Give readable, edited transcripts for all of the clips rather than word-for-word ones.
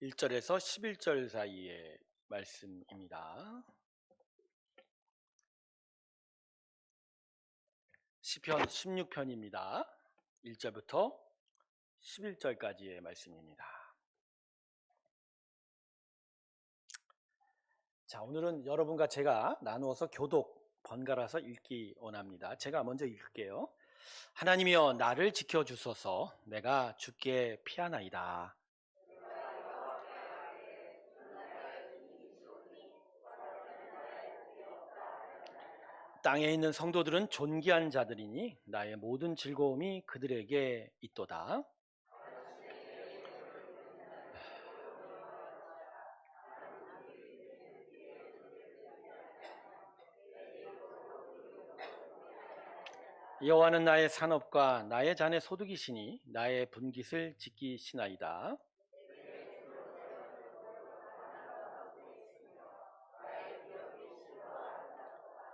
1절에서 11절 사이의 말씀입니다. 시편 16편입니다. 1절부터 11절까지의 말씀입니다. 자, 오늘은 여러분과 제가 나누어서 교독 번갈아서 읽기 원합니다. 제가 먼저 읽을게요. 하나님이여 나를 지켜주소서. 내가 주께 피하나이다. 땅에 있는 성도들은 존귀한 자들이니 나의 모든 즐거움이 그들에게 있도다. 여호와는 나의 산업과 나의 잔의 소득이시니 나의 분깃을 지키시나이다.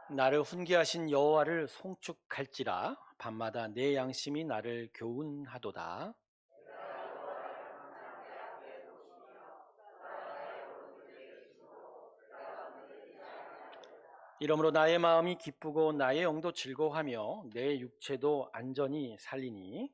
나를 훈계하신 여호와를 송축할지라. 밤마다 내 양심이 나를 교훈하도다. 이러므로 나의 마음이 기쁘고 나의 영도 즐거워하며 내 육체도 안전히 살리니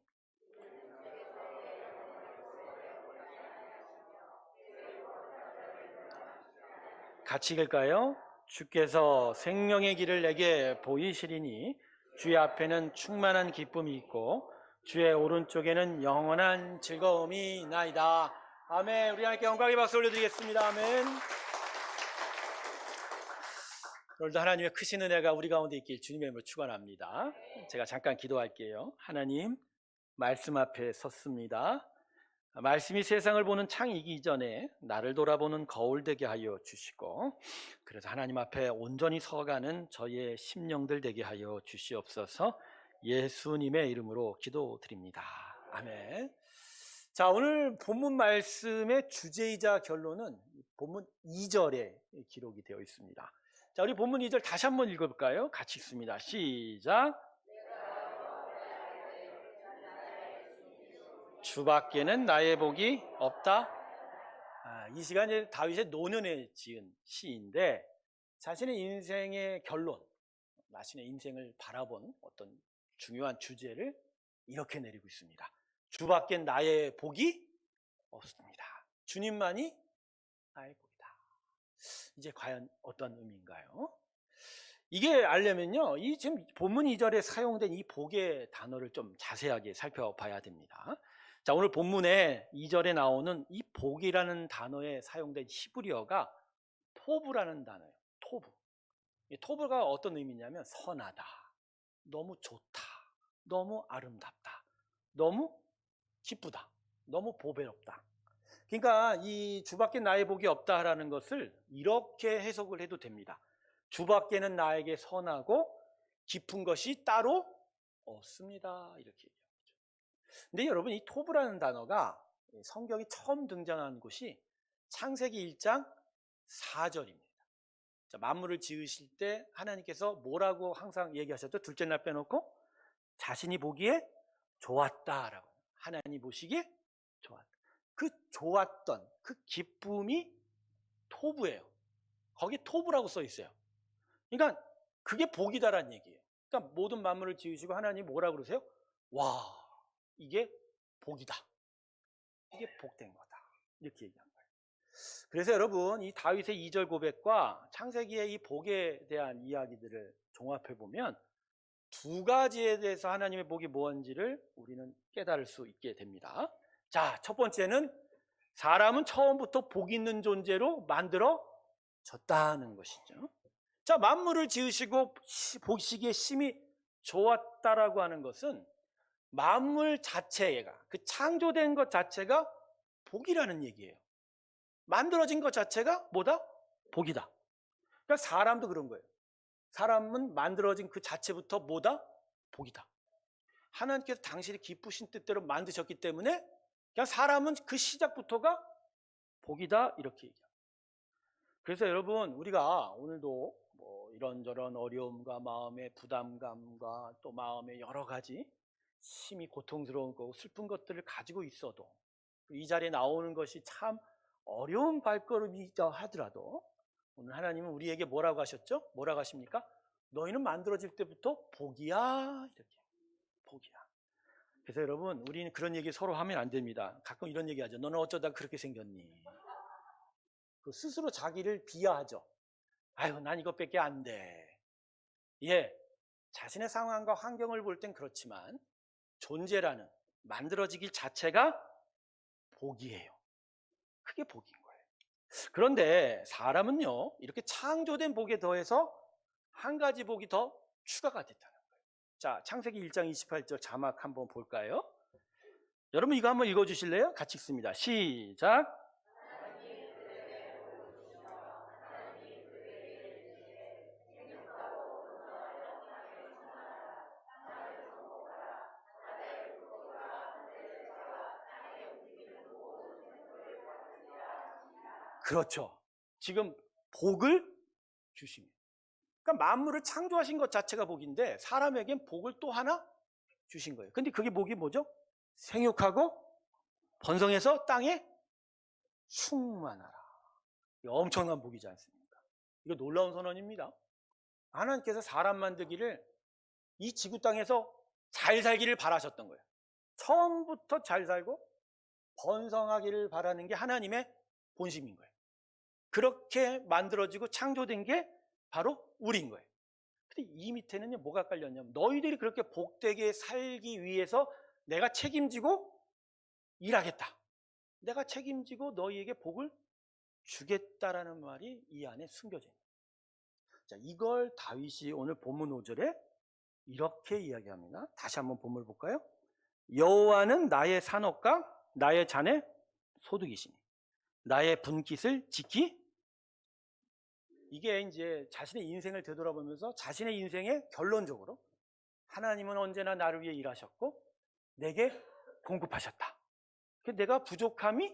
같이 읽을까요? 주께서 생명의 길을 내게 보이시리니 주의 앞에는 충만한 기쁨이 있고 주의 오른쪽에는 영원한 즐거움이 나이다. 아멘. 우리 하나님께 영광의 박수 올려드리겠습니다. 아멘. 오늘도 하나님의 크신 은혜가 우리 가운데 있길 주님의 이름으로 축원합니다. 제가 잠깐 기도할게요. 하나님, 말씀 앞에 섰습니다. 말씀이 세상을 보는 창이기 이전에 나를 돌아보는 거울 되게 하여 주시고, 그래서 하나님 앞에 온전히 서가는 저희의 심령들 되게 하여 주시옵소서. 예수님의 이름으로 기도드립니다. 아멘. 자, 오늘 본문 말씀의 주제이자 결론은 본문 2절에 기록이 되어 있습니다. 자, 우리 본문 2절 다시 한번 읽어볼까요? 같이 읽습니다. 시작. 주밖에는 나의 복이 없다. 이 시간에 다윗의 노년에 지은 시인데 자신의 인생의 결론, 자신의 인생을 바라본 어떤 중요한 주제를 이렇게 내리고 있습니다. 주밖엔 나의 복이 없습니다. 주님만이 나의 복이다. 이제 과연 어떤 의미인가요? 이게 알려면요, 이 지금 본문 2절에 사용된 이 복의 단어를 좀 자세하게 살펴봐야 됩니다. 자, 오늘 본문에 2절에 나오는 이 복이라는 단어에 사용된 히브리어가 토브라는 단어예요. 토브. 이 토브가 어떤 의미냐면 선하다, 너무 좋다, 너무 아름답다, 너무 기쁘다, 너무 보배롭다. 그러니까 이 주밖에 나의 복이 없다라는 것을 이렇게 해석을 해도 됩니다. 주밖에는 나에게 선하고 깊은 것이 따로 없습니다. 이렇게 얘기하죠. 근데 여러분, 이 토브라는 단어가 성경이 처음 등장한 곳이 창세기 1장 4절입니다. 자, 만물을 지으실 때 하나님께서 뭐라고 항상 얘기하셨죠? 둘째 날 빼놓고 자신이 보기에 좋았다라고. 하나님 보시기에 좋았다. 그 좋았던 그 기쁨이 토브예요. 거기 토브라고 써 있어요. 그러니까 그게 복이다라는 얘기예요. 그러니까 모든 만물을 지으시고 하나님 뭐라고 그러세요? 와, 이게 복이다. 이게 복된 거다. 이렇게 얘기한 거예요. 그래서 여러분, 이 다윗의 2절 고백과 창세기의 이 복에 대한 이야기들을 종합해 보면 두 가지에 대해서 하나님의 복이 무엇인지를 우리는 깨달을 수 있게 됩니다. 자, 첫 번째는 사람은 처음부터 복 있는 존재로 만들어졌다는 것이죠. 자, 만물을 지으시고 보시기에 심히 좋았다라고 하는 것은 만물 자체가, 그 창조된 것 자체가 복이라는 얘기예요. 만들어진 것 자체가 뭐다? 복이다. 그러니까 사람도 그런 거예요. 사람은 만들어진 그 자체부터 뭐다? 복이다. 하나님께서 당신이 기쁘신 뜻대로 만드셨기 때문에 그냥 사람은 그 시작부터가 복이다, 이렇게 얘기합니다. 그래서 여러분, 우리가 오늘도 뭐 이런저런 어려움과 마음의 부담감과 또 마음의 여러 가지 심히 고통스러운 거고 슬픈 것들을 가지고 있어도 이 자리에 나오는 것이 참 어려운 발걸음이자 하더라도 오늘 하나님은 우리에게 뭐라고 하셨죠? 뭐라고 하십니까? 너희는 만들어질 때부터 복이야. 이렇게. 복이야. 그래서 여러분, 우리는 그런 얘기 서로 하면 안 됩니다. 가끔 이런 얘기 하죠. 너는 어쩌다 그렇게 생겼니? 그 스스로 자기를 비하하죠. 아유, 난 이것밖에 안 돼. 예, 자신의 상황과 환경을 볼 땐 그렇지만 존재라는 만들어지길 자체가 복이에요. 그게 복인 거예요. 그런데 사람은요, 이렇게 창조된 복에 더해서 한 가지 복이 더 추가가 됐다는 거예요. 자, 창세기 1장 28절 자막 한번 볼까요? 여러분 이거 한번 읽어주실래요? 같이 읽습니다. 시작. 그렇죠. 지금 복을 주십니다. 그러니까 만물을 창조하신 것 자체가 복인데 사람에겐 복을 또 하나 주신 거예요. 근데 그게 복이 뭐죠? 생육하고 번성해서 땅에 충만하라. 이거 엄청난 복이지 않습니까? 이거 놀라운 선언입니다. 하나님께서 사람 만들기를 이 지구 땅에서 잘 살기를 바라셨던 거예요. 처음부터 잘 살고 번성하기를 바라는 게 하나님의 본심인 거예요. 그렇게 만들어지고 창조된 게 바로 우리인 거예요. 근데 이 밑에는요, 뭐가 깔렸냐면 너희들이 그렇게 복되게 살기 위해서 내가 책임지고 일하겠다. 내가 책임지고 너희에게 복을 주겠다라는 말이 이 안에 숨겨져 있는 거예요. 자, 이걸 다윗이 오늘 본문 5절에 이렇게 이야기합니다. 다시 한번 본문을 볼까요? 여호와는 나의 산업과 나의 잔의 소득이시니 나의 분깃을 지키. 이게 이제 자신의 인생을 되돌아보면서 자신의 인생에 결론적으로 하나님은 언제나 나를 위해 일하셨고 내게 공급하셨다. 내가 부족함이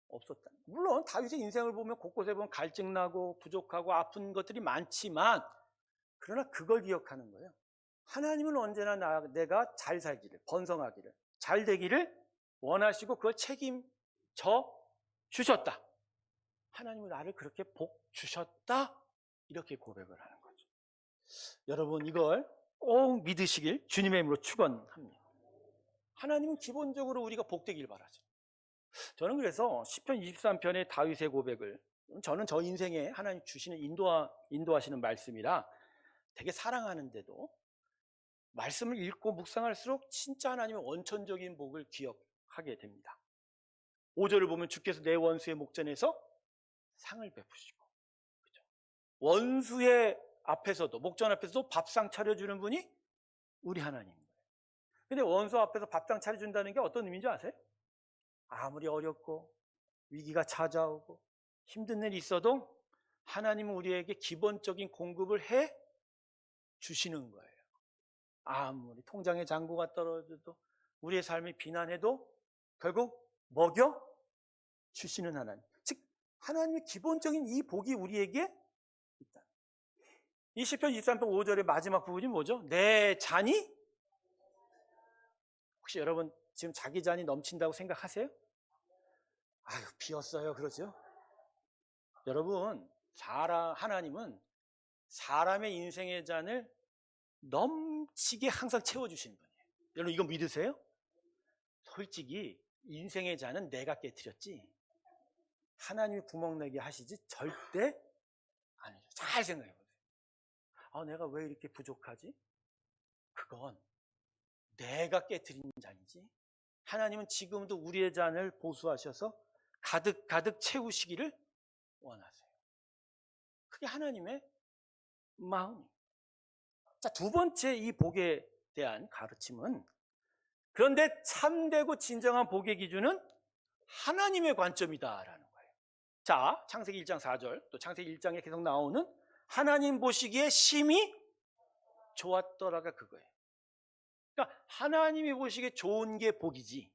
없었다. 물론 다윗의 인생을 보면 곳곳에 보면 갈증 나고 부족하고 아픈 것들이 많지만 그러나 그걸 기억하는 거예요. 하나님은 언제나 내가 잘 살기를, 번성하기를, 잘 되기를 원하시고 그걸 책임져 주셨다. 하나님은 나를 그렇게 복 주셨다. 이렇게 고백을 하는 거죠. 여러분 이걸 꼭 믿으시길 주님의 이름으로 축원합니다. 하나님은 기본적으로 우리가 복되길 바라죠. 저는 그래서 시편 23편의 다윗의 고백을, 저는 저 인생에 하나님 주시는 인도하시는 말씀이라 되게 사랑하는데도 말씀을 읽고 묵상할수록 진짜 하나님의 원천적인 복을 기억하게 됩니다. 5절을 보면 주께서 내 원수의 목전에서 상을 베푸시고, 그렇죠? 원수의 앞에서도, 목전 앞에서도 밥상 차려주는 분이 우리 하나님입니다. 근데 원수 앞에서 밥상 차려준다는 게 어떤 의미인지 아세요? 아무리 어렵고 위기가 찾아오고 힘든 일이 있어도 하나님은 우리에게 기본적인 공급을 해 주시는 거예요. 아무리 통장에 잔고가 떨어져도 우리의 삶이 비난해도 결국 먹여 주시는 하나님. 즉 하나님의 기본적인 이 복이 우리에게 있다. 이 시편 23편 5절의 마지막 부분이 뭐죠? 내 잔이, 혹시 여러분 지금 자기 잔이 넘친다고 생각하세요? 아유, 비었어요. 그러죠? 여러분, 하나님은 사람의 인생의 잔을 넘치게 항상 채워주시는 분이에요. 여러분 이거 믿으세요? 솔직히 인생의 잔은 내가 깨트렸지 하나님이 구멍 내게 하시지 절대 아니죠. 잘 생각해 보세요. 아, 내가 왜 이렇게 부족하지? 그건 내가 깨트린 잔이지 하나님은 지금도 우리의 잔을 보수하셔서 가득 채우시기를 원하세요. 그게 하나님의 마음입니다. 자, 두 번째 이 복에 대한 가르침은, 그런데 참되고 진정한 복의 기준은 하나님의 관점이다라는 거예요. 자, 창세기 1장 4절, 또 창세기 1장에 계속 나오는 하나님 보시기에 심히 좋았더라가 그거예요. 그러니까 하나님이 보시기에 좋은 게 복이지,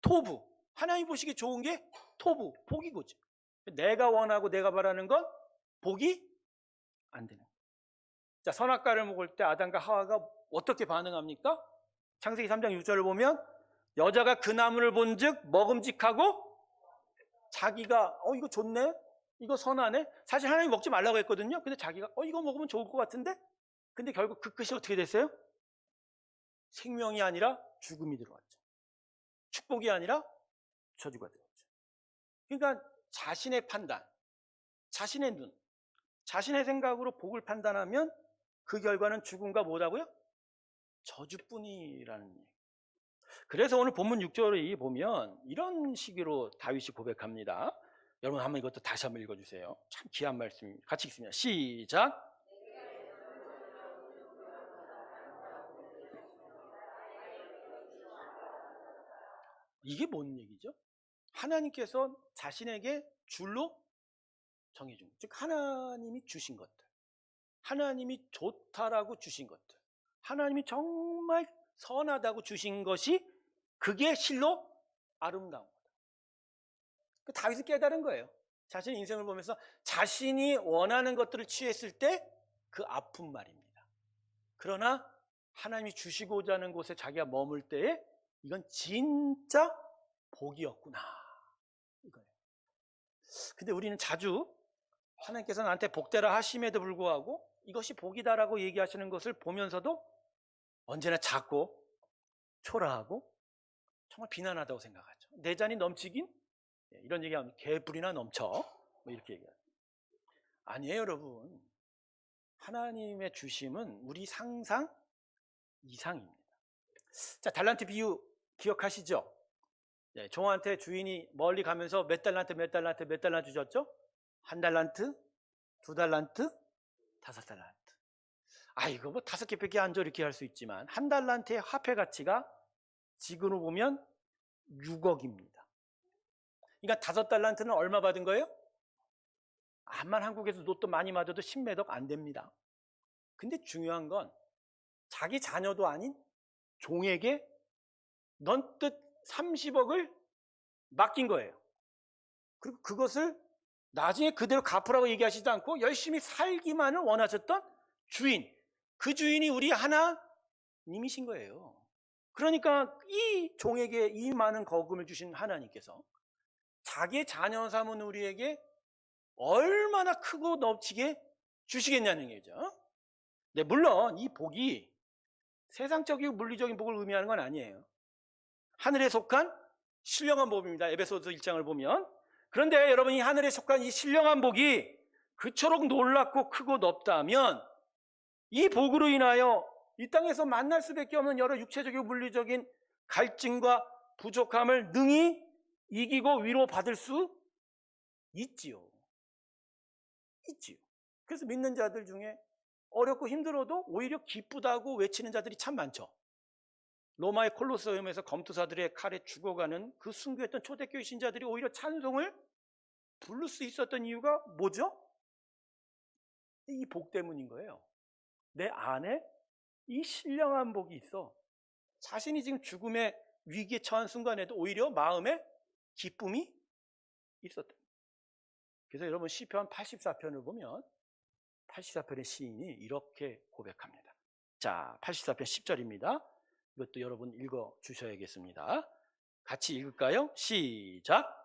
토부, 하나님이 보시기에 좋은 게 토부, 복이고죠. 내가 원하고 내가 바라는 건 복이 안 되는 거예요. 자, 선악과를 먹을 때 아담과 하와가 어떻게 반응합니까? 창세기 3장 6절을 보면 여자가 그 나무를 본즉 먹음직하고 자기가 이거 좋네? 이거 선하네? 사실 하나님 먹지 말라고 했거든요. 근데 자기가 이거 먹으면 좋을 것 같은데? 근데 결국 그 끝이 어떻게 됐어요? 생명이 아니라 죽음이 들어왔죠. 축복이 아니라 저주가 들어왔죠. 그러니까 자신의 판단, 자신의 눈, 자신의 생각으로 복을 판단하면 그 결과는 죽음과 뭐라고요? 저주뿐이라는 얘기. 그래서 오늘 본문 6절에 보면 이런 식으로 다윗이 고백합니다. 여러분 한번 이것도 다시 한번 읽어주세요. 참 귀한 말씀입니다. 같이 읽습니다. 시작. 이게 뭔 얘기죠? 하나님께서 자신에게 줄로 정해준 것, 즉 하나님이 주신 것들, 하나님이 좋다라고 주신 것들, 하나님이 정말 선하다고 주신 것이 그게 실로 아름다운 거다. 그 다윗이 깨달은 거예요. 자신의 인생을 보면서 자신이 원하는 것들을 취했을 때 그 아픈 말입니다. 그러나 하나님이 주시고자 하는 곳에 자기가 머물 때에 이건 진짜 복이었구나, 이거예요. 근데 우리는 자주 하나님께서 나한테 복되라 하심에도 불구하고 이것이 복이다라고 얘기하시는 것을 보면서도 언제나 작고 초라하고 정말 비난하다고 생각하죠. 내 잔이 넘치긴? 이런 얘기하면 개뿔이나 넘쳐, 뭐 이렇게 얘기하죠. 아니에요, 여러분. 하나님의 주심은 우리 상상 이상입니다. 자, 달란트 비유 기억하시죠? 네, 종한테 주인이 멀리 가면서 몇 달란트 주셨죠? 1달란트, 2달란트, 5달란트. 이거 뭐 5개밖에 안 줘 이렇게 할 수 있지만 1달란트의 화폐 가치가 지금으로 보면 6억입니다. 그러니까 5달란트는 얼마 받은 거예요? 암만 한국에서 로또 많이 맞아도 10몇 억 안 됩니다. 근데 중요한 건 자기 자녀도 아닌 종에게 넌뜻 30억을 맡긴 거예요. 그리고 그것을 나중에 그대로 갚으라고 얘기하시지 않고 열심히 살기만을 원하셨던 주인, 그 주인이 우리 하나님이신 거예요. 그러니까 이 종에게 이 많은 거금을 주신 하나님께서 자기의 자녀 삼은 우리에게 얼마나 크고 넘치게 주시겠냐는 얘기죠. 네, 물론 이 복이 세상적이고 물리적인 복을 의미하는 건 아니에요. 하늘에 속한 신령한 복입니다. 에베소서 1장을 보면. 그런데 여러분이 하늘에 속한 이 신령한 복이 그토록 놀랍고 크고 넓다면 이 복으로 인하여 이 땅에서 만날 수밖에 없는 여러 육체적이고 물리적인 갈증과 부족함을 능히 이기고 위로받을 수 있지요. 그래서 믿는 자들 중에 어렵고 힘들어도 오히려 기쁘다고 외치는 자들이 참 많죠. 로마의 콜로세움에서 검투사들의 칼에 죽어가는 그 순교했던 초대교회 신자들이 오히려 찬송을 부를 수 있었던 이유가 뭐죠? 이 복 때문인 거예요. 내 안에 이 신령한 복이 있어. 자신이 지금 죽음의 위기에 처한 순간에도 오히려 마음에 기쁨이 있었다. 그래서 여러분 시편 84편을 보면 84편의 시인이 이렇게 고백합니다. 자, 84편 10절입니다. 이것도 여러분 읽어 주셔야겠습니다. 같이 읽을까요? 시작.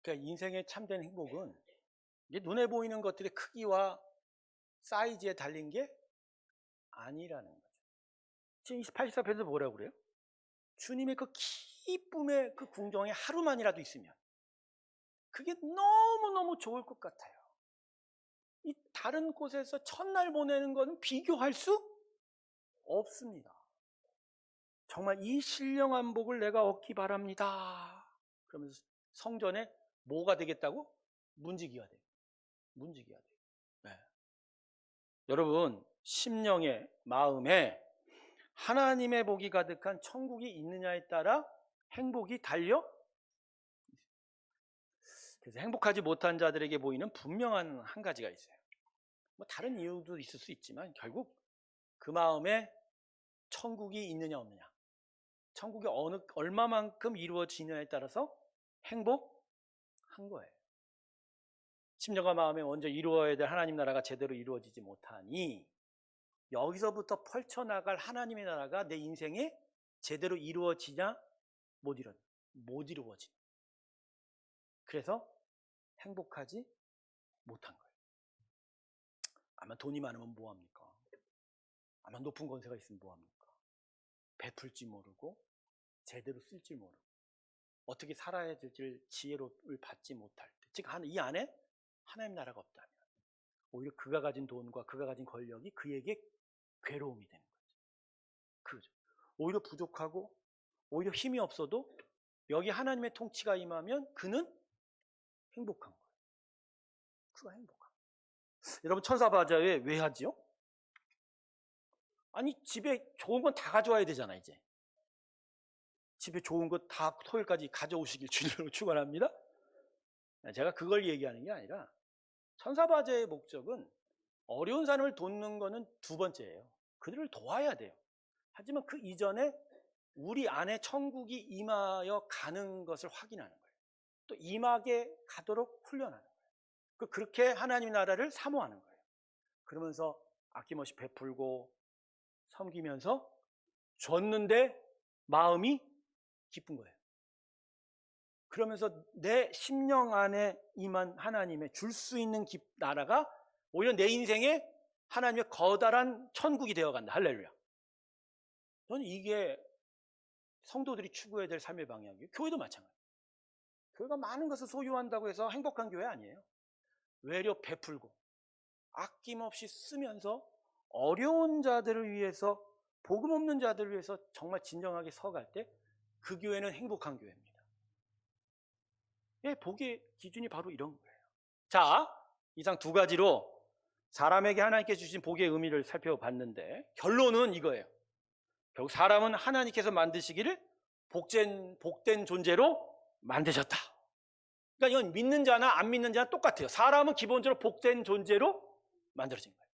그러니까 인생의 참된 행복은 이게 눈에 보이는 것들의 크기와 사이즈에 달린 게 아니라는 거죠. 지금 84편에서 뭐라고 그래요? 주님의 그 기쁨의 그 궁정에 하루만이라도 있으면 그게 너무너무 좋을 것 같아요. 이 다른 곳에서 첫날 보내는 것은 비교할 수 없습니다. 정말 이 신령한 복을 내가 얻기 바랍니다. 그러면서 성전에 뭐가 되겠다고? 문지기가 돼요. 네. 여러분, 심령의 마음에 하나님의 복이 가득한 천국이 있느냐에 따라 행복이 달려. 그래서 행복하지 못한 자들에게 보이는 분명한 한 가지가 있어요. 뭐 다른 이유도 있을 수 있지만 결국 그 마음에 천국이 있느냐 없느냐, 천국이 얼마만큼 이루어지느냐에 따라서 행복한 거예요. 심령과 마음에 먼저 이루어야 될 하나님 나라가 제대로 이루어지지 못하니 여기서부터 펼쳐나갈 하나님의 나라가 내 인생에 제대로 이루어지냐? 못 이루어지냐. 그래서 행복하지 못한 거예요. 아마 돈이 많으면 뭐합니까? 아마 높은 권세가 있으면 뭐합니까? 베풀지 모르고 제대로 쓸지 모르고 어떻게 살아야 될지를 지혜를 받지 못할 때, 즉 이 안에 하나님 나라가 없다면 오히려 그가 가진 돈과 그가 가진 권력이 그에게 괴로움이 되는 거죠. 그죠? 오히려 부족하고 오히려 힘이 없어도 여기 하나님의 통치가 임하면 그는 행복한 거예요. 그가 행복한 거예요. 여러분 천사바자회 왜 하지요? 아니 집에 좋은 건 다 가져와야 되잖아. 이제 집에 좋은 거 다 토요일까지 가져오시길 주님으로 축원합니다. 제가 그걸 얘기하는 게 아니라 천사바자의 목적은 어려운 사람을 돕는 거는 두 번째예요. 그들을 도와야 돼요. 하지만 그 이전에 우리 안에 천국이 임하여 가는 것을 확인하는 거예요. 또 임하게 가도록 훈련하는 거예요. 그렇게 하나님 나라를 사모하는 거예요. 그러면서 아낌없이 베풀고 섬기면서 줬는데 마음이 기쁜 거예요. 그러면서 내 심령 안에 임한 하나님의 줄 수 있는 나라가 오히려 내 인생에 하나님의 거다란 천국이 되어간다. 할렐루야. 저는 이게 성도들이 추구해야 될 삶의 방향이에요. 교회도 마찬가지예요. 교회가 많은 것을 소유한다고 해서 행복한 교회 아니에요. 외려 베풀고 아낌없이 쓰면서 어려운 자들을 위해서, 복음 없는 자들을 위해서 정말 진정하게 서갈 때 그 교회는 행복한 교회입니다. 예, 복의 기준이 바로 이런 거예요. 자, 이상 두 가지로 사람에게 하나님께 주신 복의 의미를 살펴봤는데 결론은 이거예요. 결국 사람은 하나님께서 만드시기를 복된 존재로 만드셨다. 그러니까 이건 믿는 자나 안 믿는 자나 똑같아요. 사람은 기본적으로 복된 존재로 만들어진 거예요.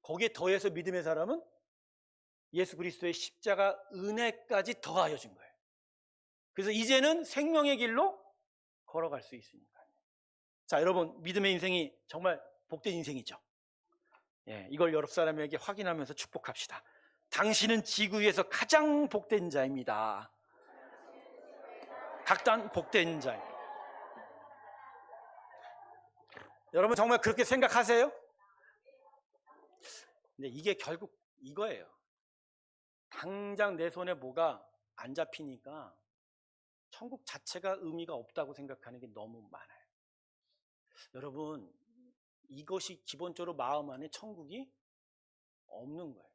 거기에 더해서 믿음의 사람은 예수 그리스도의 십자가 은혜까지 더하여 준 거예요. 그래서 이제는 생명의 길로 걸어갈 수 있으니까요. 자, 여러분 믿음의 인생이 정말 복된 인생이죠. 예, 이걸 여러 사람에게 확인하면서 축복합시다. 당신은 지구 위에서 가장 복된 자입니다. 각단 복된 자입니다. 여러분 정말 그렇게 생각하세요? 근데 이게 결국 이거예요. 당장 내 손에 뭐가 안 잡히니까 천국 자체가 의미가 없다고 생각하는 게 너무 많아요. 여러분 이것이 기본적으로 마음 안에 천국이 없는 거예요.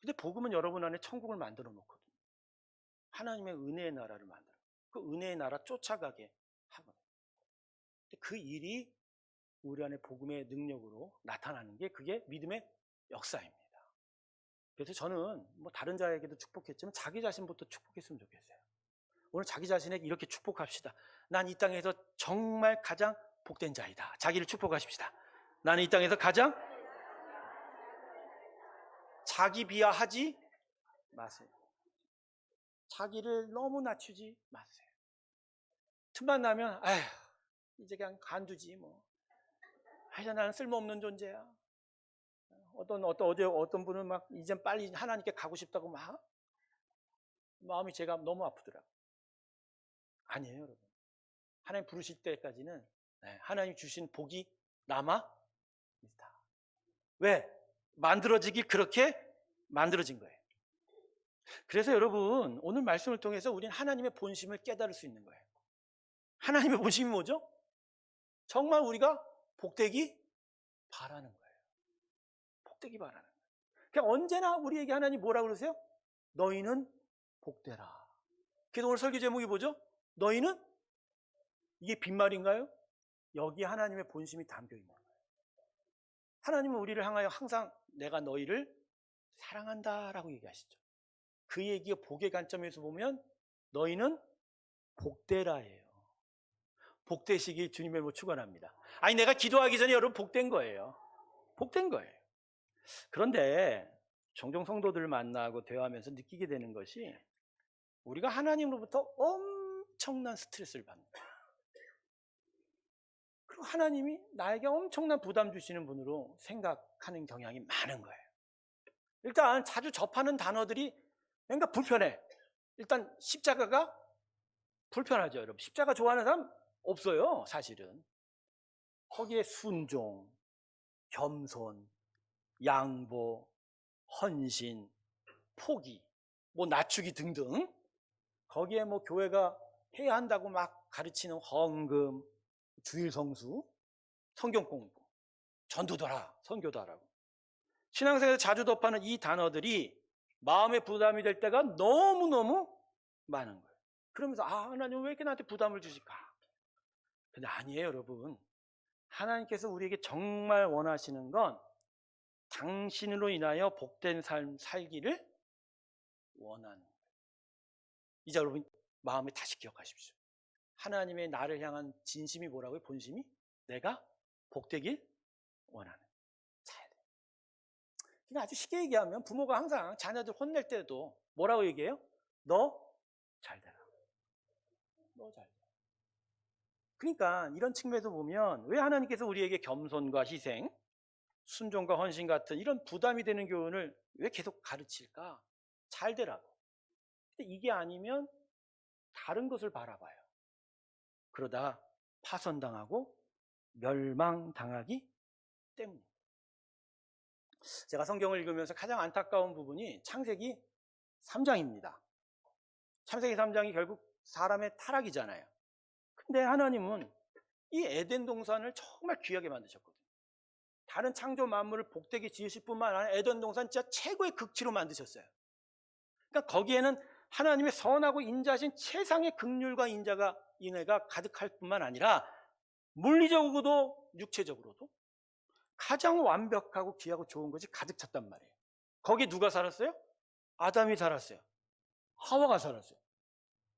근데 복음은 여러분 안에 천국을 만들어 놓거든요. 하나님의 은혜의 나라를 만들어. 그 은혜의 나라 쫓아가게 하거든요. 근데 그 일이 우리 안에 복음의 능력으로 나타나는 게 그게 믿음의 역사입니다. 그래서 저는 뭐 다른 자에게도 축복했지만 자기 자신부터 축복했으면 좋겠어요. 오늘 자기 자신에게 이렇게 축복합시다. 난 이 땅에서 정말 가장 복된 자이다. 자기를 축복하십시다. 나는 이 땅에서 가장 자기 비하하지 마세요. 자기를 너무 낮추지 마세요. 틈만 나면 아휴 이제 그냥 간두지 뭐. 하여튼 나는 쓸모없는 존재야. 어떤 분은 막 이젠 빨리 하나님께 가고 싶다고 막 마음이 제가 너무 아프더라고요. 아니에요, 여러분. 하나님 부르실 때까지는 하나님 주신 복이 남아 있다. 왜? 만들어지길 그렇게 만들어진 거예요. 그래서 여러분 오늘 말씀을 통해서 우리는 하나님의 본심을 깨달을 수 있는 거예요. 하나님의 본심이 뭐죠? 정말 우리가 복되기 바라는 거예요. 복되기 바라는 거예요. 그러니까 언제나 우리에게 하나님 뭐라고 그러세요? 너희는 복되라. 그래서 오늘 설교 제목이 뭐죠? 너희는, 이게 빈말인가요? 여기 하나님의 본심이 담겨 있는 거예요. 하나님은 우리를 향하여 항상 내가 너희를 사랑한다라고 얘기하시죠. 그 얘기가 복의 관점에서 보면 너희는 복되라예요. 복되시기 주님의 뭐 축원합니다. 아니 내가 기도하기 전에 여러분 복된 거예요. 복된 거예요. 그런데 종종 성도들을 만나고 대화하면서 느끼게 되는 것이 우리가 하나님으로부터 엄청난 스트레스를 받는 거예요. 그리고 하나님이 나에게 엄청난 부담 주시는 분으로 생각하는 경향이 많은 거예요. 일단 자주 접하는 단어들이 뭔가 불편해. 일단 십자가가 불편하죠, 여러분. 십자가 좋아하는 사람 없어요, 사실은. 거기에 순종, 겸손, 양보, 헌신, 포기, 뭐 낮추기 등등, 거기에 뭐 교회가 해야 한다고 막 가르치는 헌금, 주일 성수, 성경 공부, 전도도라, 선교도라고. 신앙생활에서 자주 접하는 이 단어들이 마음의 부담이 될 때가 너무너무 많은 거예요. 그러면서 하나님 왜 이렇게 나한테 부담을 주실까? 근데 아니에요, 여러분. 하나님께서 우리에게 정말 원하시는 건 당신으로 인하여 복된 삶 살기를 원하는 거예요. 이제 여러분 마음에 다시 기억하십시오. 하나님의 나를 향한 진심이 뭐라고요? 본심이? 내가 복되길 원하는. 잘 돼. 그러니까 아주 쉽게 얘기하면 부모가 항상 자녀들 혼낼 때도 뭐라고 얘기해요? 너 잘 되라. 너 잘 되라. 그러니까 이런 측면에서 보면 왜 하나님께서 우리에게 겸손과 희생, 순종과 헌신 같은 이런 부담이 되는 교훈을 왜 계속 가르칠까? 잘 되라고. 근데 이게 아니면 다른 것을 바라봐요. 그러다가 파손당하고 멸망당하기 때문에. 제가 성경을 읽으면서 가장 안타까운 부분이 창세기 3장입니다. 창세기 3장이 결국 사람의 타락이잖아요. 근데 하나님은 이 에덴 동산을 정말 귀하게 만드셨거든요. 다른 창조 만물을 복되게 지으실 뿐만 아니라 에덴 동산 진짜 최고의 극치로 만드셨어요. 그러니까 거기에는 하나님의 선하고 인자하신 최상의 긍휼과 인애가 가득할 뿐만 아니라 물리적으로도 육체적으로도 가장 완벽하고 귀하고 좋은 것이 가득 찼단 말이에요. 거기에 누가 살았어요? 아담이 살았어요. 하와가 살았어요.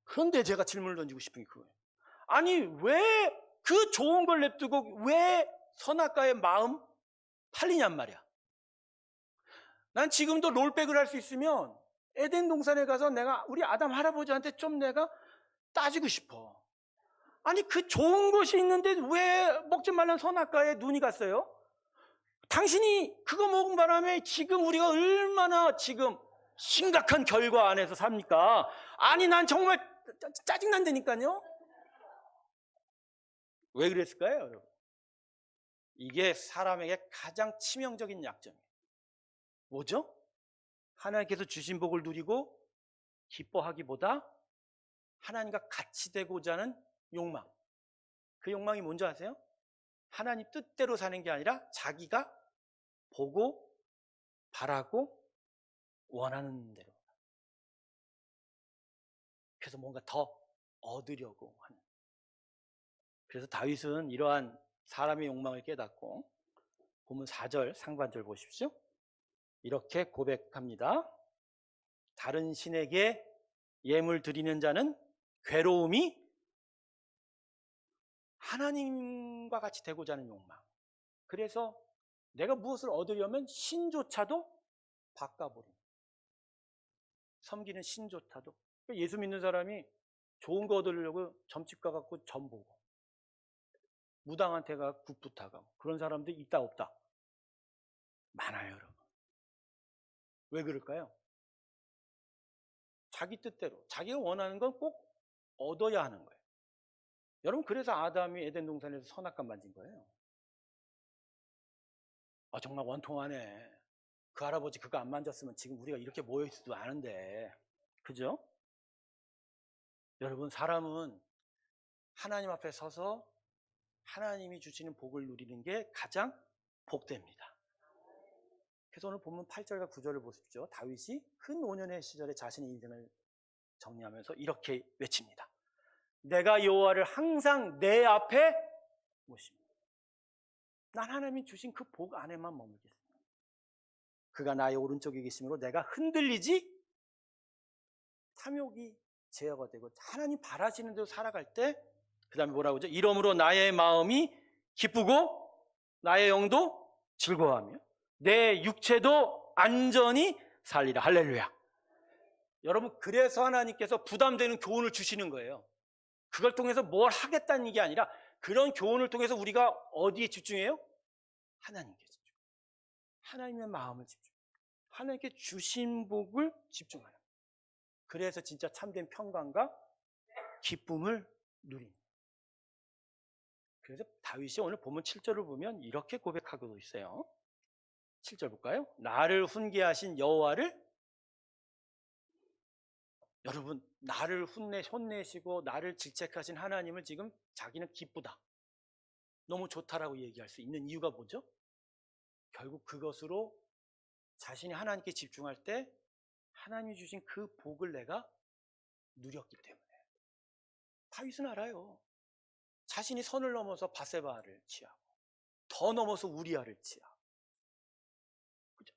그런데 제가 질문을 던지고 싶은 게 그거예요. 아니 왜 그 좋은 걸 냅두고 왜 선악과의 마음 팔리냔 말이야. 난 지금도 롤백을 할 수 있으면 에덴 동산에 가서 내가 우리 아담 할아버지한테 좀 내가 따지고 싶어. 아니 그 좋은 것이 있는데 왜 먹지 말라는 선악과에 눈이 갔어요? 당신이 그거 먹은 바람에 지금 우리가 얼마나 지금 심각한 결과 안에서 삽니까? 아니 난 정말 짜증난다니까요. 왜 그랬을까요, 여러분? 이게 사람에게 가장 치명적인 약점이에요. 뭐죠? 하나님께서 주신 복을 누리고 기뻐하기보다 하나님과 같이 되고자 하는 욕망. 그 욕망이 뭔지 아세요? 하나님 뜻대로 사는 게 아니라 자기가 보고 바라고 원하는 대로. 그래서 뭔가 더 얻으려고 하는. 그래서 다윗은 이러한 사람의 욕망을 깨닫고 본문 4절 상반절 보십시오. 이렇게 고백합니다. 다른 신에게 예물 드리는 자는 괴로움이 하나님과 같이 되고자 하는 욕망. 그래서 내가 무엇을 얻으려면 신조차도 바꿔버립니다. 섬기는 신조차도. 예수 믿는 사람이 좋은 거 얻으려고 점집 가갖고 점 보고 무당한테 가 굿부타가 그런 사람들이 있다 없다? 많아요, 여러분. 왜 그럴까요? 자기 뜻대로 자기가 원하는 건 꼭 얻어야 하는 거예요. 여러분 그래서 아담이 에덴 동산에서 선악과 만진 거예요. 정말 원통하네. 그 할아버지 그거 안 만졌으면 지금 우리가 이렇게 모여있지도 않은데. 그죠? 여러분 사람은 하나님 앞에 서서 하나님이 주시는 복을 누리는 게 가장 복됩니다. 그래서 오늘 본문 8절과 9절을 보십시오. 다윗이 그 노년의 시절에 자신의 인생을 정리하면서 이렇게 외칩니다. 내가 여호와를 항상 내 앞에 모십니다. 난 하나님이 주신 그 복 안에만 머물겠습니다. 그가 나의 오른쪽에 계심으로 내가 흔들리지 탐욕이 제어가 되고 하나님 바라시는 대로 살아갈 때 그 다음에 뭐라고 하죠? 이러므로 나의 마음이 기쁘고 나의 영도 즐거워하며 내 육체도 안전히 살리라. 할렐루야. 여러분 그래서 하나님께서 부담되는 교훈을 주시는 거예요. 그걸 통해서 뭘 하겠다는 게 아니라 그런 교훈을 통해서 우리가 어디에 집중해요? 하나님께 집중. 하나님의 마음을 집중. 하나님께 주신 복을 집중하는 거예요. 그래서 진짜 참된 평강과 기쁨을 누립니다. 그래서 다윗이 오늘 본문 7절을 보면 이렇게 고백하고 있어요. 7절 볼까요? 나를 훈계하신 여호와를, 여러분, 나를 혼내시고 나를 질책하신 하나님을 지금 자기는 기쁘다, 너무 좋다라고 얘기할 수 있는 이유가 뭐죠? 결국 그것으로 자신이 하나님께 집중할 때 하나님이 주신 그 복을 내가 누렸기 때문에. 다윗은 알아요. 자신이 선을 넘어서 바세바를 취하고 더 넘어서 우리아를 취하고, 그죠?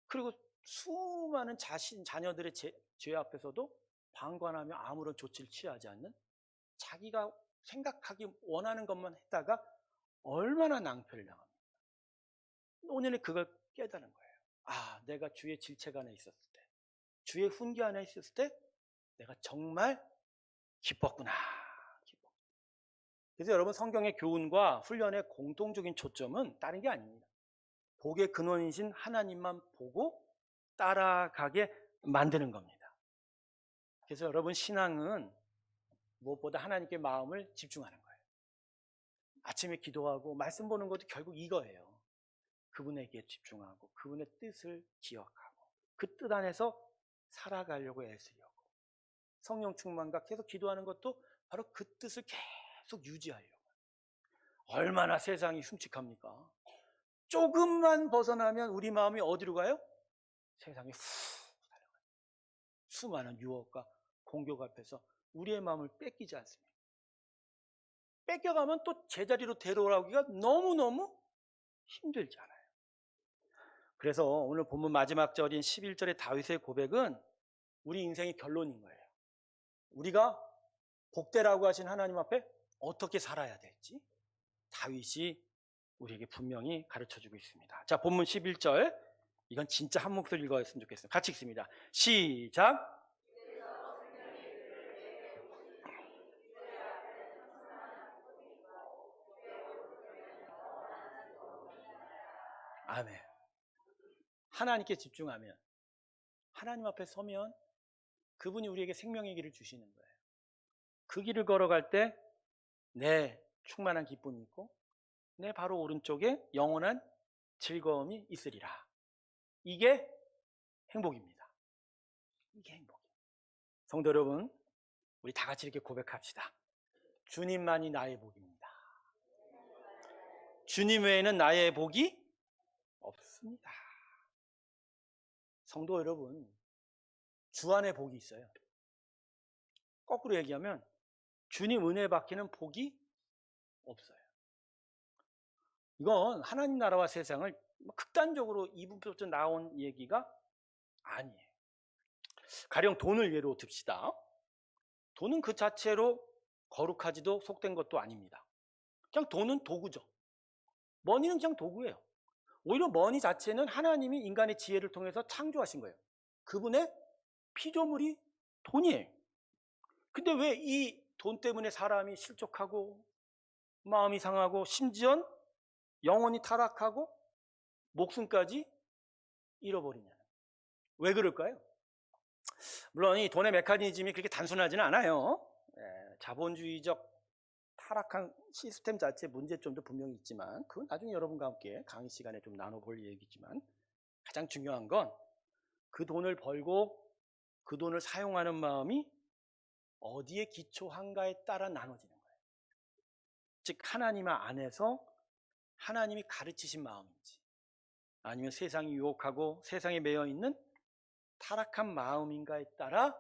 그리고 수많은 자녀들의 죄 앞에서도 방관하며 아무런 조치를 취하지 않는, 자기가 생각하기 원하는 것만 했다가 얼마나 낭패를 당합니까? 오늘은 그걸 깨달은 거예요. 아, 내가 주의 질책 안에 있었을 때, 주의 훈계 안에 있었을 때 내가 정말 기뻤구나. 그래서 여러분, 성경의 교훈과 훈련의 공통적인 초점은 다른 게 아닙니다. 복의 근원이신 하나님만 보고 따라가게 만드는 겁니다. 그래서 여러분, 신앙은 무엇보다 하나님께 마음을 집중하는 거예요. 아침에 기도하고 말씀 보는 것도 결국 이거예요. 그분에게 집중하고 그분의 뜻을 기억하고 그 뜻 안에서 살아가려고 애쓰려고, 성령 충만과 계속 기도하는 것도 바로 그 뜻을 계속 유지하려고. 얼마나 세상이 흉측합니까? 조금만 벗어나면 우리 마음이 어디로 가요? 세상에 후 달려가요. 수많은 유혹과 공격 앞에서 우리의 마음을 뺏기지 않습니다. 뺏겨가면 또 제자리로 데려오기가 너무너무 힘들잖아요. 그래서 오늘 본문 마지막 절인 11절의 다윗의 고백은 우리 인생의 결론인 거예요. 우리가 복되라고 하신 하나님 앞에 어떻게 살아야 될지 다윗이 우리에게 분명히 가르쳐주고 있습니다. 자, 본문 11절, 이건 진짜 한 목소리 읽었으면 좋겠어요. 같이 읽습니다. 시작. 아멘. 하나님께 집중하면, 하나님 앞에 서면 그분이 우리에게 생명의 길을 주시는 거예요. 그 길을 걸어갈 때 내 충만한 기쁨이 있고 내 바로 오른쪽에 영원한 즐거움이 있으리라. 이게 행복입니다. 이게 행복입니다. 성도 여러분, 우리 다 같이 이렇게 고백합시다. 주님만이 나의 복입니다. 주님 외에는 나의 복이 없습니다. 성도 여러분, 주 안에 복이 있어요. 거꾸로 얘기하면 주님 은혜 받기는 복이 없어요. 이건 하나님 나라와 세상을 극단적으로 이분부터 나온 얘기가 아니에요. 가령 돈을 예로 듭시다. 돈은 그 자체로 거룩하지도 속된 것도 아닙니다. 그냥 돈은 도구죠. 머니는 그냥 도구예요. 오히려 머니 자체는 하나님이 인간의 지혜를 통해서 창조하신 거예요. 그분의 피조물이 돈이에요. 근데 왜 이 돈 때문에 사람이 실족하고 마음이 상하고 심지어 영혼이 타락하고 목숨까지 잃어버리냐는, 왜 그럴까요? 물론 이 돈의 메커니즘이 그렇게 단순하지는 않아요. 자본주의적 타락한 시스템 자체의 문제점도 분명히 있지만 그건 나중에 여러분과 함께 강의 시간에 좀 나눠볼 얘기지만, 가장 중요한 건 그 돈을 벌고 그 돈을 사용하는 마음이 어디에 기초한가에 따라 나눠지는 거예요. 즉 하나님 안에서 하나님이 가르치신 마음인지, 아니면 세상이 유혹하고 세상에 매여 있는 타락한 마음인가에 따라,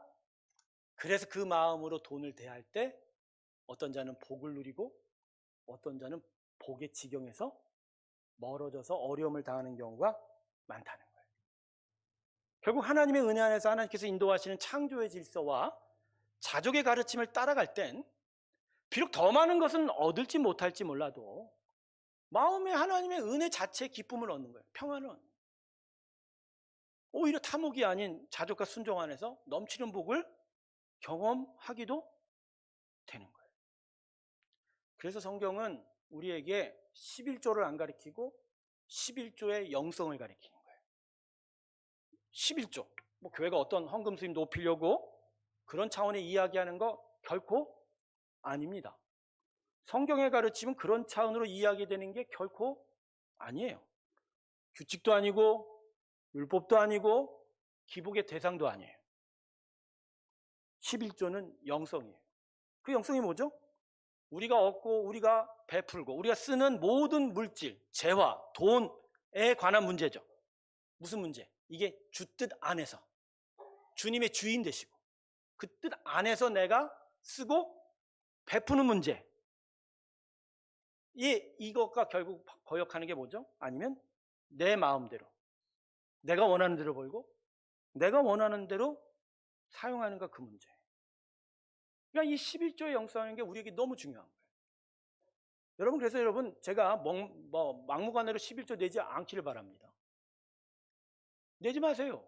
그래서 그 마음으로 돈을 대할 때 어떤 자는 복을 누리고 어떤 자는 복의 지경에서 멀어져서 어려움을 당하는 경우가 많다는 거예요. 결국 하나님의 은혜 안에서 하나님께서 인도하시는 창조의 질서와 자족의 가르침을 따라갈 땐 비록 더 많은 것은 얻을지 못할지 몰라도 마음에 하나님의 은혜 자체의 기쁨을 얻는 거예요. 평안을 얻는 거예요. 오히려 탐욕이 아닌 자족과 순종 안에서 넘치는 복을 경험하기도 되는 거예요. 그래서 성경은 우리에게 11조를 안 가리키고 11조의 영성을 가리키는 거예요. 11조. 뭐 교회가 어떤 헌금 수입 높이려고 그런 차원의 이야기하는 거 결코 아닙니다. 성경의 가르침은 그런 차원으로 이야기되는 게 결코 아니에요. 규칙도 아니고 율법도 아니고 기복의 대상도 아니에요. 11조는 영성이에요. 그 영성이 뭐죠? 우리가 얻고 우리가 베풀고 우리가 쓰는 모든 물질, 재화, 돈에 관한 문제죠. 무슨 문제? 이게 주 뜻 안에서 주님의 주인 되시고 그 뜻 안에서 내가 쓰고 베푸는 문제. 이것과 결국 거역하는 게 뭐죠? 아니면 내 마음대로 내가 원하는 대로 벌고 내가 원하는 대로 사용하는가 그 문제. 그러니까 이 11조의 영성하는 게 우리에게 너무 중요한 거예요. 여러분 그래서 여러분 제가 막무가내로 11조 내지 않기를 바랍니다. 내지 마세요.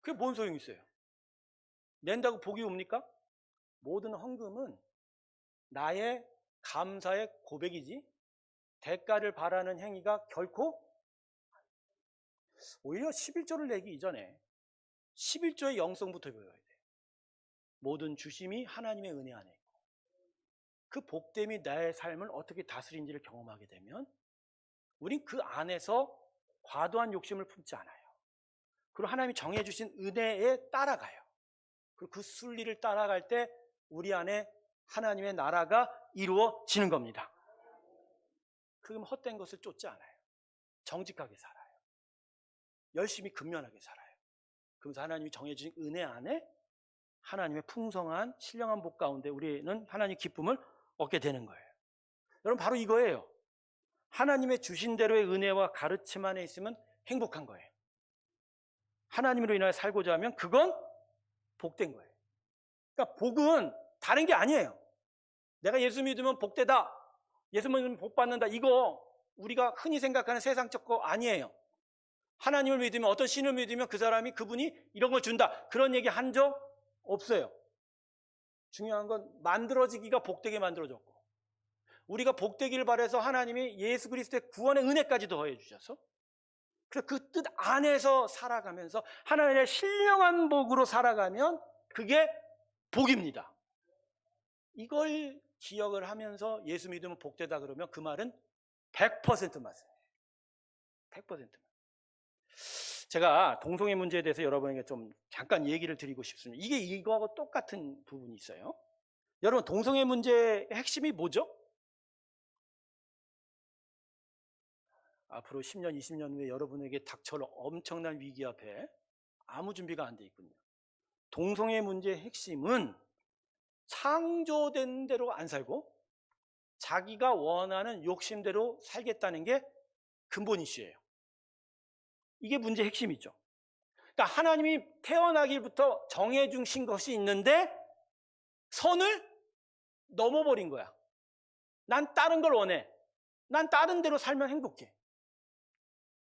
그게 뭔 소용이 있어요? 낸다고 복이 옵니까? 모든 헌금은 나의 감사의 고백이지 대가를 바라는 행위가 결코 오히려 11조를 내기 이전에 11조의 영성부터 배워야 돼요. 모든 주심이 하나님의 은혜 안에 있고 그 복됨이 나의 삶을 어떻게 다스린지를 경험하게 되면 우린 그 안에서 과도한 욕심을 품지 않아요. 그리고 하나님이 정해주신 은혜에 따라가요. 그리고 그 순리를 따라갈 때 우리 안에 하나님의 나라가 이루어지는 겁니다. 그럼 헛된 것을 쫓지 않아요. 정직하게 살아요. 열심히 근면하게 살아요. 그러면서 하나님이 정해주신 은혜 안에 하나님의 풍성한 신령한 복 가운데 우리는 하나님의 기쁨을 얻게 되는 거예요. 여러분 바로 이거예요. 하나님의 주신 대로의 은혜와 가르침 안에 있으면 행복한 거예요. 하나님으로 인하여 살고자 하면 그건 복된 거예요. 그러니까 복은 다른 게 아니에요. 내가 예수 믿으면 복되다, 예수 믿으면 복 받는다, 이거 우리가 흔히 생각하는 세상적 거 아니에요. 하나님을 믿으면, 어떤 신을 믿으면 그 사람이, 그분이 이런 걸 준다, 그런 얘기 한 적 없어요. 중요한 건 만들어지기가 복되게 만들어졌고 우리가 복되기를 바라서 하나님이 예수 그리스도의 구원의 은혜까지 더해 주셔서 그래서 그 뜻 안에서 살아가면서 하나님의 신령한 복으로 살아가면 그게 복입니다. 이걸 기억을 하면서 예수 믿으면 복되다 그러면 그 말은 100% 맞아요. 100%. 제가 동성애 문제에 대해서 여러분에게 좀 잠깐 얘기를 드리고 싶습니다. 이게 이거하고 똑같은 부분이 있어요. 여러분 동성애 문제의 핵심이 뭐죠? 앞으로 10년, 20년 후에 여러분에게 닥쳐올 엄청난 위기 앞에 아무 준비가 안 돼 있군요. 동성애 문제의 핵심은 창조된 대로 안 살고 자기가 원하는 욕심대로 살겠다는 게 근본 이슈예요. 이게 문제의 핵심이죠. 그러니까 하나님이 태어나기부터 정해주신 것이 있는데 선을 넘어버린 거야. 난 다른 걸 원해. 난 다른 대로 살면 행복해.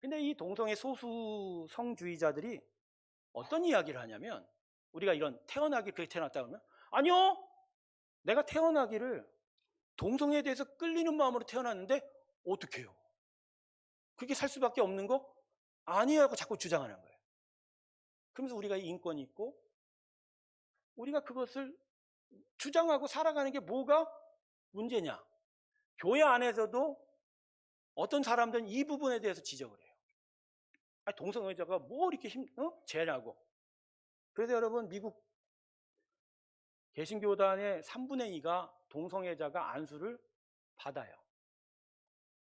근데 이 동성애 소수성주의자들이 어떤 이야기를 하냐면 우리가 이런 태어나기 그렇게 태어났다 그러면 아니요, 내가 태어나기를 동성애에 대해서 끌리는 마음으로 태어났는데 어떡해요? 그렇게 살 수밖에 없는 거 아니에요 하고 자꾸 주장하는 거예요. 그러면서 우리가 인권이 있고 우리가 그것을 주장하고 살아가는 게 뭐가 문제냐? 교회 안에서도 어떤 사람들은 이 부분에 대해서 지적을 해요. 아니, 동성애자가 뭐 이렇게 죄냐고. 그래서 여러분 미국 개신교단의 3분의 2가 동성애자가 안수를 받아요.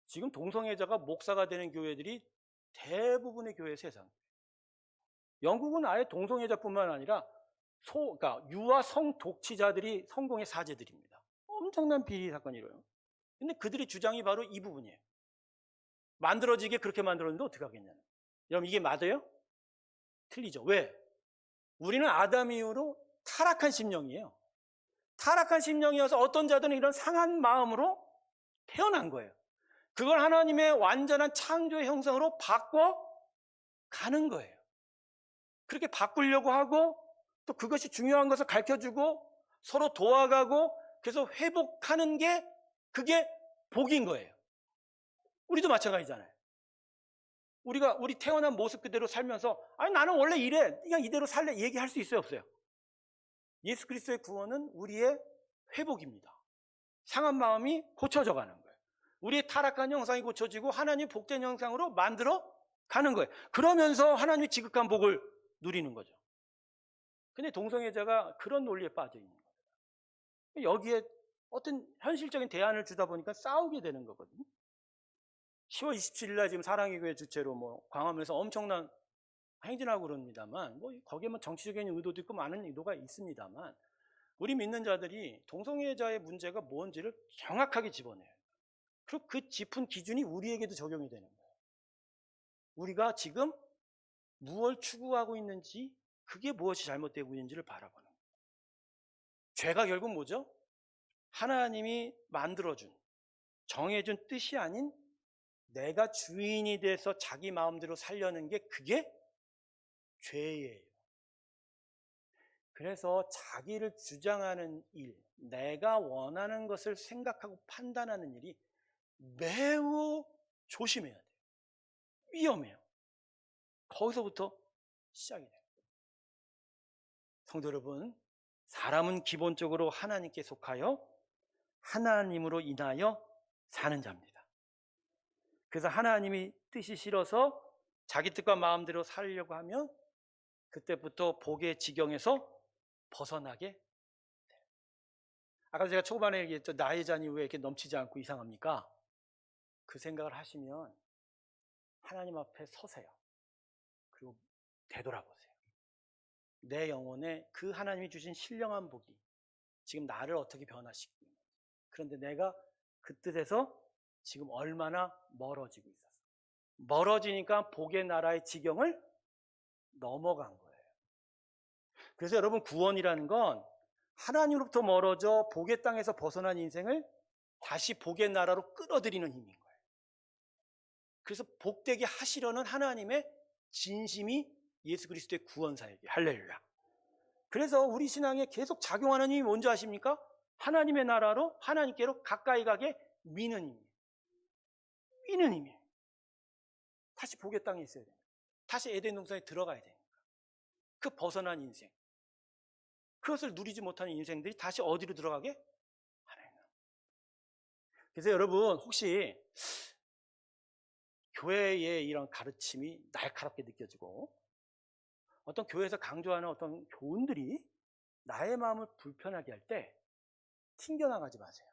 지금 동성애자가 목사가 되는 교회들이 대부분의 교회 세상. 영국은 아예 동성애자뿐만 아니라 그러니까 유아 성독취자들이 성공의 사제들입니다. 엄청난 비리 사건이 일어요. 근데 그들의 주장이 바로 이 부분이에요. 만들어지게 그렇게 만들었는데 어떻게 하겠냐는. 여러분 이게 맞아요? 틀리죠. 왜? 우리는 아담 이후로 타락한 심령이에요. 타락한 심령이어서 어떤 자들은 이런 상한 마음으로 태어난 거예요. 그걸 하나님의 완전한 창조의 형상으로 바꿔 가는 거예요. 그렇게 바꾸려고 하고 또 그것이 중요한 것을 가르쳐주고 서로 도와가고 그래서 회복하는 게 그게 복인 거예요. 우리도 마찬가지잖아요. 우리 태어난 모습 그대로 살면서 아니 나는 원래 이래 그냥 이대로 살래 얘기할 수 있어요 없어요? 예수 그리스도의 구원은 우리의 회복입니다. 상한 마음이 고쳐져 가는 거예요. 우리의 타락한 형상이 고쳐지고 하나님의 복된 형상으로 만들어 가는 거예요. 그러면서 하나님의 지극한 복을 누리는 거죠. 근데 동성애자가 그런 논리에 빠져 있는 거예요. 여기에 어떤 현실적인 대안을 주다 보니까 싸우게 되는 거거든요. 10월 27일 날 지금 사랑의 교회 주최로 뭐 광화문에서 엄청난 행진하고 그럽니다만 뭐 거기에 뭐 정치적인 의도도 있고 많은 의도가 있습니다만 우리 믿는 자들이 동성애자의 문제가 뭔지를 정확하게 집어내요. 그리고 그 짚은 기준이 우리에게도 적용이 되는 거예요. 우리가 지금 무엇을 추구하고 있는지 그게 무엇이 잘못되고 있는지를 바라보는 거예요. 죄가 결국 뭐죠? 하나님이 만들어준 정해준 뜻이 아닌 내가 주인이 돼서 자기 마음대로 살려는 게 그게 죄예요. 그래서 자기를 주장하는 일, 내가 원하는 것을 생각하고 판단하는 일이 매우 조심해야 돼요. 위험해요. 거기서부터 시작이 돼요. 성도 여러분, 사람은 기본적으로 하나님께 속하여 하나님으로 인하여 사는 자입니다. 그래서 하나님이 뜻이 싫어서 자기 뜻과 마음대로 살려고 하면 그때부터 복의 지경에서 벗어나게 돼요. 아까 제가 초반에 얘기했죠. 나의 잔이 왜 이렇게 넘치지 않고 이상합니까? 그 생각을 하시면 하나님 앞에 서세요. 그리고 되돌아보세요. 내 영혼에 그 하나님이 주신 신령한 복이 지금 나를 어떻게 변화시키고 있는지. 그런데 내가 그 뜻에서 지금 얼마나 멀어지고 있었어. 멀어지니까 복의 나라의 지경을 넘어간 거예요. 그래서 여러분 구원이라는 건 하나님으로부터 멀어져 복의 땅에서 벗어난 인생을 다시 복의 나라로 끌어들이는 힘인 거예요. 그래서 복되게 하시려는 하나님의 진심이 예수 그리스도의 구원 사역이 할렐루야. 그래서 우리 신앙에 계속 작용하는 힘이 뭔지 아십니까? 하나님의 나라로 하나님께로 가까이 가게 미는 힘이에요. 미는 힘이에요. 다시 복의 땅에 있어야 돼요. 다시 에덴 동산에 들어가야 되니까. 그 벗어난 인생. 그것을 누리지 못하는 인생들이 다시 어디로 들어가게? 하나님. 그래서 여러분 혹시 교회의 이런 가르침이 날카롭게 느껴지고 어떤 교회에서 강조하는 어떤 교훈들이 나의 마음을 불편하게 할 때 튕겨나가지 마세요.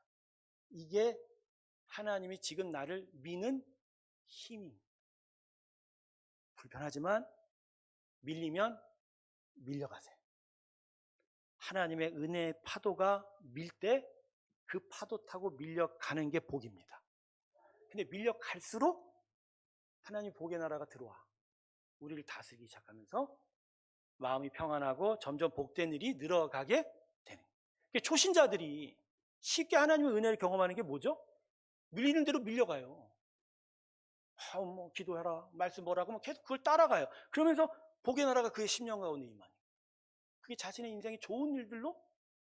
이게 하나님이 지금 나를 미는 힘입니다. 불편하지만 밀리면 밀려가세요. 하나님의 은혜의 파도가 밀 때 그 파도 타고 밀려가는 게 복입니다. 근데 밀려갈수록 하나님 복의 나라가 들어와 우리를 다스리기 시작하면서 마음이 평안하고 점점 복된 일이 늘어가게 되는 거예요. 초신자들이 쉽게 하나님의 은혜를 경험하는 게 뭐죠? 밀리는 대로 밀려가요. 뭐 기도해라, 말씀 뭐라고 계속 그걸 따라가요. 그러면서 복의 나라가 그의 심령 가운데 임하니 그게 자신의 인생에 좋은 일들로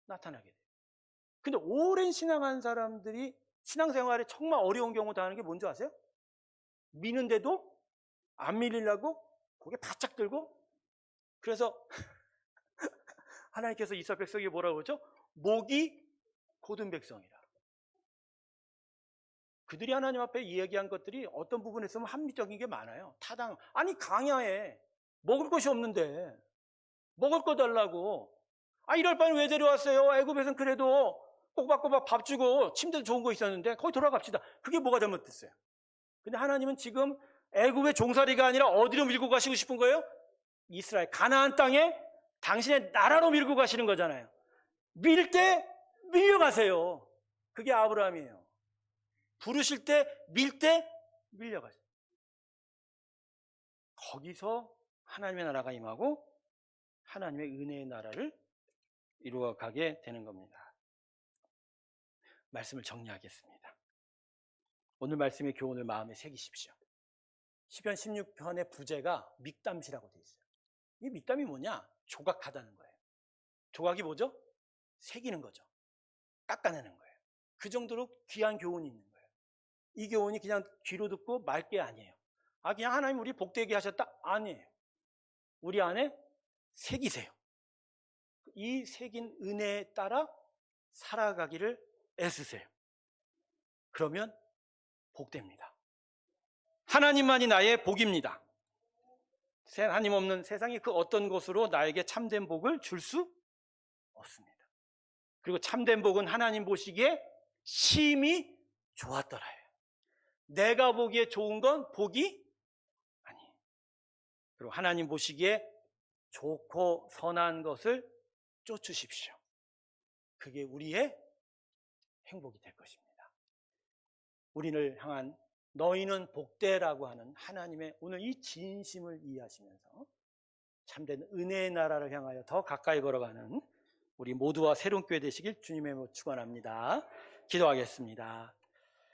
나타나게 돼요. 근데 오랜 신앙한 사람들이 신앙생활에 정말 어려운 경우 당하는 게 뭔지 아세요? 미는데도 안 밀리려고 고개 바짝 들고 그래서 하나님께서 이스라엘 백성에게 뭐라고 그러죠? 목이 곧은 백성이라. 그들이 하나님 앞에 이야기한 것들이 어떤 부분에 있으면 합리적인 게 많아요. 타당. 아니 강야에 먹을 것이 없는데 먹을 거 달라고. 이럴 바에는 왜 데려왔어요? 애굽에서는 그래도 꼬박꼬박 밥 주고 침대도 좋은 거 있었는데 거기 돌아갑시다. 그게 뭐가 잘못됐어요? 근데 하나님은 지금 애굽의 종살이가 아니라 어디로 밀고 가시고 싶은 거예요? 이스라엘 가나안 땅에 당신의 나라로 밀고 가시는 거잖아요. 밀 때 밀려가세요. 그게 아브라함이에요. 부르실 때 밀 때 밀려가세요. 거기서 하나님의 나라가 임하고 하나님의 은혜의 나라를 이루어가게 되는 겁니다. 말씀을 정리하겠습니다. 오늘 말씀의 교훈을 마음에 새기십시오. 시편 16편의 부제가 믹담시라고 되어 있어요. 이 믹담이 뭐냐? 조각하다는 거예요. 조각이 뭐죠? 새기는 거죠. 닦아내는 거예요. 그 정도로 귀한 교훈이 있는 거예요. 이 교훈이 그냥 귀로 듣고 말 게 아니에요. 그냥 하나님 우리 복되게 하셨다? 아니에요. 우리 안에 새기세요. 이 새긴 은혜에 따라 살아가기를 애쓰세요. 그러면 복됩니다. 하나님만이 나의 복입니다. 하나님 없는 세상이 그 어떤 것으로 나에게 참된 복을 줄 수 없습니다. 그리고 참된 복은 하나님 보시기에 심히 좋았더라요. 내가 보기에 좋은 건 복이 아니에요. 그리고 하나님 보시기에 좋고 선한 것을 쫓으십시오. 그게 우리의 행복이 될 것입니다. 우리를 향한 너희는 복되라고 하는 하나님의 오늘 이 진심을 이해하시면서 참된 은혜의 나라를 향하여 더 가까이 걸어가는 우리 모두와 새로운 교회 되시길 주님의 이름으로 축원합니다. 기도하겠습니다.